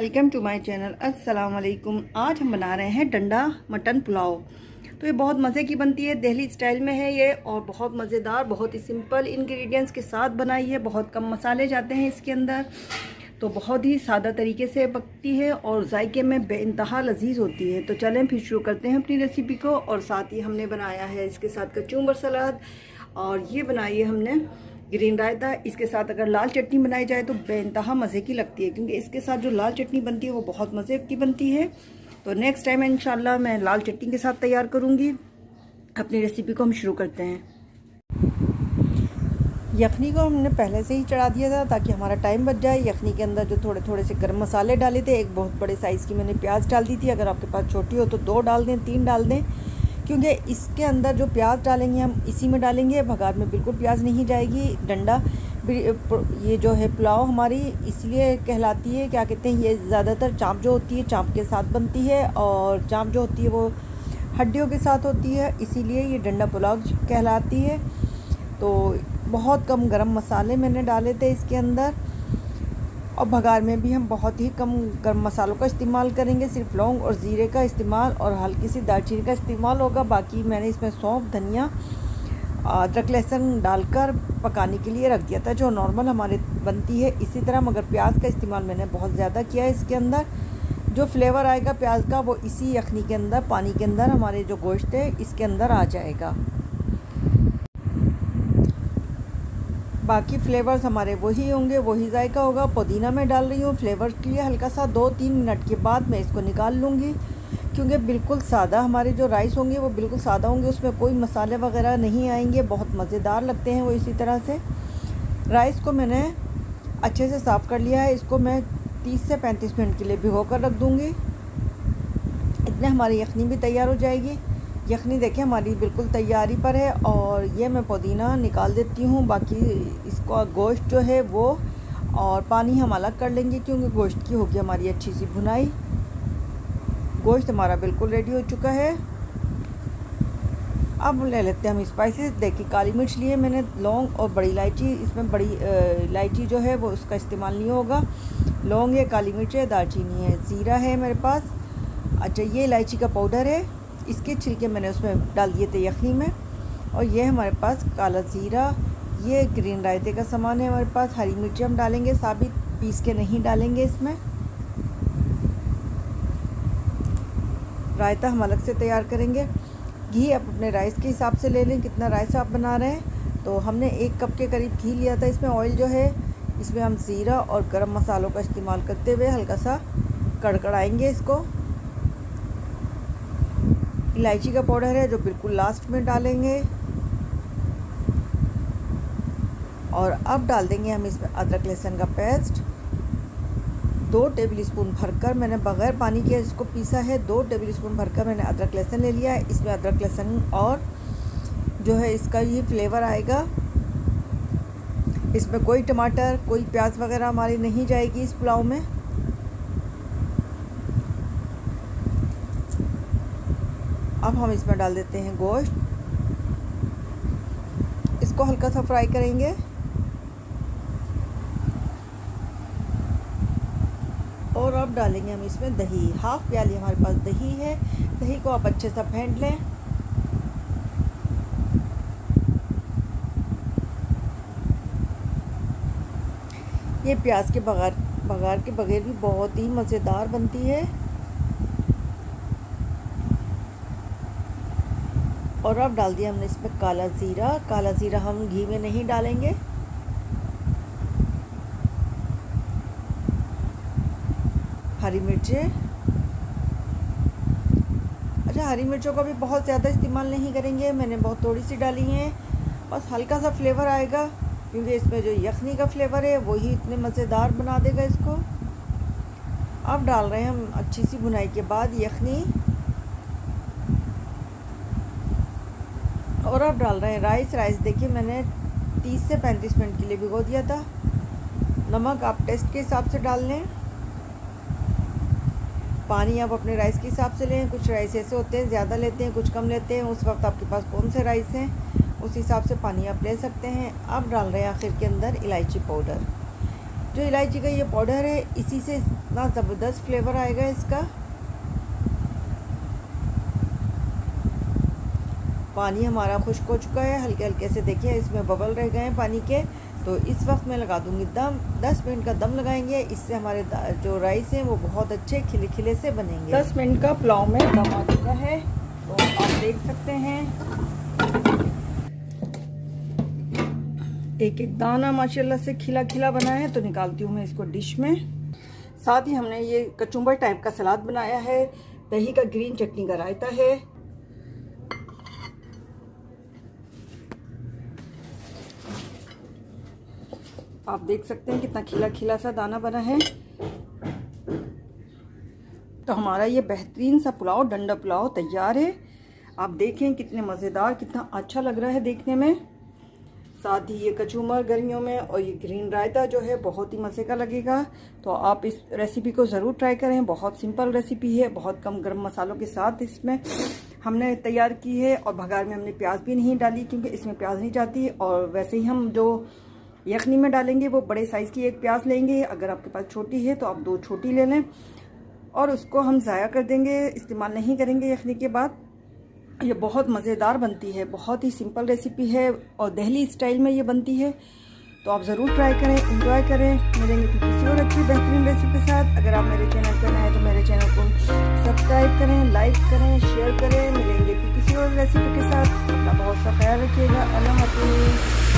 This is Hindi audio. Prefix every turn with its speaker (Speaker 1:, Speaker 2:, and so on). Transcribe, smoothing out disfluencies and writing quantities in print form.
Speaker 1: Welcome to my channel. अस्सलाम वालेकुम। आज हम बना रहे हैं डंडा मटन पुलाव। तो ये बहुत मज़े की बनती है, दिल्ली स्टाइल में है ये और बहुत मज़ेदार, बहुत ही सिंपल इंग्रेडिएंट्स के साथ बनाई है। बहुत कम मसाले जाते हैं इसके अंदर, तो बहुत ही सादा तरीके से पकती है और जायके में बेइंतहा लजीज होती है। तो चलें फिर शुरू करते हैं अपनी रेसिपी को। और साथ ही हमने बनाया है इसके साथ कचूम्बर सलाद, और ये बनाई है हमने ग्रीन रायता। इसके साथ अगर लाल चटनी बनाई जाए तो बेइंतहा मज़े की लगती है, क्योंकि इसके साथ जो लाल चटनी बनती है वो बहुत मज़े की बनती है। तो नेक्स्ट टाइम इंशाल्लाह मैं लाल चटनी के साथ तैयार करूँगी। अपनी रेसिपी को हम शुरू करते हैं। यखनी को हमने पहले से ही चढ़ा दिया था ताकि हमारा टाइम बच जाए। यखनी के अंदर जो थोड़े थोड़े से गर्म मसाले डाले थे, एक बहुत बड़े साइज़ की मैंने प्याज डाल दी थी। अगर आपके पास छोटी हो तो 2 डाल दें, 3 डाल दें, क्योंकि इसके अंदर जो प्याज डालेंगे हम इसी में डालेंगे। भगार में बिल्कुल प्याज नहीं जाएगी। डंडा ये जो है पुलाव हमारी इसलिए कहलाती है, क्या कहते हैं, ये ज़्यादातर चाँप जो होती है चाँप के साथ बनती है, और चाँप जो होती है वो हड्डियों के साथ होती है, इसीलिए ये डंडा पुलाव कहलाती है। तो बहुत कम गरम मसाले मैंने डाले थे इसके अंदर, और भगार में भी हम बहुत ही कम गर्म मसालों का इस्तेमाल करेंगे। सिर्फ लौंग और ज़ीरे का इस्तेमाल और हल्की सी दालचीनी का इस्तेमाल होगा। बाकी मैंने इसमें सौंफ, धनिया, अदरक, लहसुन डालकर पकाने के लिए रख दिया था, जो नॉर्मल हमारे बनती है इसी तरह। मगर प्याज का इस्तेमाल मैंने बहुत ज़्यादा किया है इसके अंदर। जो फ्लेवर आएगा प्याज का वो इसी यखनी के अंदर, पानी के अंदर हमारे जो गोश्त है इसके अंदर आ जाएगा। बाकी फ्लेवर्स हमारे वही होंगे, वही जायका होगा। पुदीना मैं डाल रही हूँ फ्लेवर के लिए हल्का सा। 2-3 मिनट के बाद मैं इसको निकाल लूँगी, क्योंकि बिल्कुल सादा हमारे जो राइस होंगे वो बिल्कुल सादा होंगे, उसमें कोई मसाले वगैरह नहीं आएंगे। बहुत मज़ेदार लगते हैं वो इसी तरह से। राइस को मैंने अच्छे से साफ़ कर लिया है। इसको मैं 30 से 35 मिनट के लिए भिगो कर रख दूँगी। इतने हमारी यखनी भी तैयार हो जाएगी। यखनी देखिए हमारी बिल्कुल तैयारी पर है, और ये मैं पुदीना निकाल देती हूँ। बाकी इसको गोश्त जो है वो और पानी हम अलग कर लेंगे, क्योंकि गोश्त की होगी हमारी अच्छी सी भुनाई। गोश्त हमारा बिल्कुल रेडी हो चुका है। अब ले लेते हैं हम स्पाइसेस। देखिए काली मिर्च लिए मैंने, लौंग और बड़ी इलायची। इसमें बड़ी इलायची जो है वो उसका इस्तेमाल नहीं होगा। लौंग है, काली मिर्च है, दालचीनी है, ज़ीरा है मेरे पास। अच्छा, ये इलायची का पाउडर है, इसके छिलके मैंने उसमें डाल दिए थे यखनी में। और ये हमारे पास काला ज़ीरा, ये ग्रीन रायते का सामान है हमारे पास। हरी मिर्ची हम डालेंगे साबित, पीस के नहीं डालेंगे इसमें। रायता हम अलग से तैयार करेंगे। घी आप अपने राइस के हिसाब से ले लें, कितना राइस आप बना रहे हैं। तो हमने 1 कप के करीब घी लिया था। इसमें ऑयल जो है इसमें हम ज़ीरा और गरम मसालों का इस्तेमाल करते हुए हल्का सा कड़कड़ाएंगे इसको। इलायची का पाउडर है जो बिल्कुल लास्ट में डालेंगे। और अब डाल देंगे हम इसमें अदरक लहसुन का पेस्ट। 2 टेबलस्पून भरकर मैंने बग़ैर पानी के इसको पीसा है। 2 टेबलस्पून भरकर मैंने अदरक लहसुन ले लिया है। इसमें अदरक लहसुन और जो है इसका ये फ्लेवर आएगा। इसमें कोई टमाटर, कोई प्याज वगैरह हमारी नहीं जाएगी इस पुलाव में। अब हम इसमें डाल देते हैं गोश्त। इसको हल्का सा फ्राई करेंगे। और अब डालेंगे हम इसमें दही। 1/2 प्याली हमारे पास दही है। दही को आप अच्छे से फेंट लें। ये प्याज के बघार के बगैर भी बहुत ही मज़ेदार बनती है। और अब डाल दिया हमने इसमें काला ज़ीरा। काला ज़ीरा हम घी में नहीं डालेंगे। हरी मिर्चें। अच्छा, हरी मिर्चों का भी बहुत ज़्यादा इस्तेमाल नहीं करेंगे, मैंने बहुत थोड़ी सी डाली हैं। बस हल्का सा फ्लेवर आएगा, क्योंकि इसमें जो यखनी का फ्लेवर है वही इतने मज़ेदार बना देगा इसको। अब डाल रहे हैं हम अच्छी सी भुनाई के बाद यखनी। और अब डाल रहे हैं राइस देखिए मैंने 30 से 35 मिनट के लिए भिगो दिया था। नमक आप टेस्ट के हिसाब से डाल लें। पानी आप अपने राइस के हिसाब से लें। कुछ राइस ऐसे होते हैं ज़्यादा लेते हैं, कुछ कम लेते हैं। उस वक्त आपके पास कौन से राइस हैं उस हिसाब से पानी आप ले सकते हैं। अब डाल रहे हैं आखिर के अंदर इलायची पाउडर। जो इलायची का ये पाउडर है, इसी से इतना ज़बरदस्त फ्लेवर आएगा इसका। पानी हमारा खुश्क हो चुका है, हल्के हल्के से देखिए इसमें बबल रह गए हैं पानी के। तो इस वक्त मैं लगा दूंगी दम। 10 मिनट का दम लगाएंगे, इससे हमारे जो राइस हैं वो बहुत अच्छे खिले खिले से बनेंगे। 10 मिनट का पुलाव में दम आ चुका है, तो आप देख सकते हैं एक एक दाना माशाल्लाह से खिला खिला बना है। तो निकालती हूँ मैं इसको डिश में। साथ ही हमने ये कचुम्बर टाइप का सलाद बनाया है, दही का ग्रीन चटनी का रायता है। आप देख सकते हैं कितना खिला खिला सा दाना बना है। तो हमारा ये बेहतरीन सा पुलाव, डंडा पुलाव तैयार है। आप देखें कितने मज़ेदार, कितना अच्छा लग रहा है देखने में। साथ ही ये कचूमर गर्मियों में और ये ग्रीन रायता जो है बहुत ही मज़े का लगेगा। तो आप इस रेसिपी को ज़रूर ट्राई करें। बहुत सिंपल रेसिपी है, बहुत कम गर्म मसालों के साथ इसमें हमने तैयार की है। और भगार में हमने प्याज भी नहीं डाली, क्योंकि इसमें प्याज नहीं जाती। और वैसे ही हम जो यखनी में डालेंगे वो बड़े साइज़ की एक प्याज लेंगे। अगर आपके पास छोटी है तो आप 2 छोटी ले लें, और उसको हम ज़ाया कर देंगे, इस्तेमाल नहीं करेंगे यखनी के बाद। ये बहुत मज़ेदार बनती है, बहुत ही सिंपल रेसिपी है और दिल्ली स्टाइल में ये बनती है। तो आप ज़रूर ट्राई करें, एंजॉय करें। मिलेंगे फिर किसी और अच्छी बेहतरीन रेसिपी के साथ। अगर आप मेरे चैनल पर नए हैं तो मेरे चैनल को सब्सक्राइब करें, लाइक करें, शेयर करें। मिलेंगे फिर किसी और रेसिपी के साथ। अपना बहुत सा ख्याल रखिएगा। अल्लाह हाफ़िज़।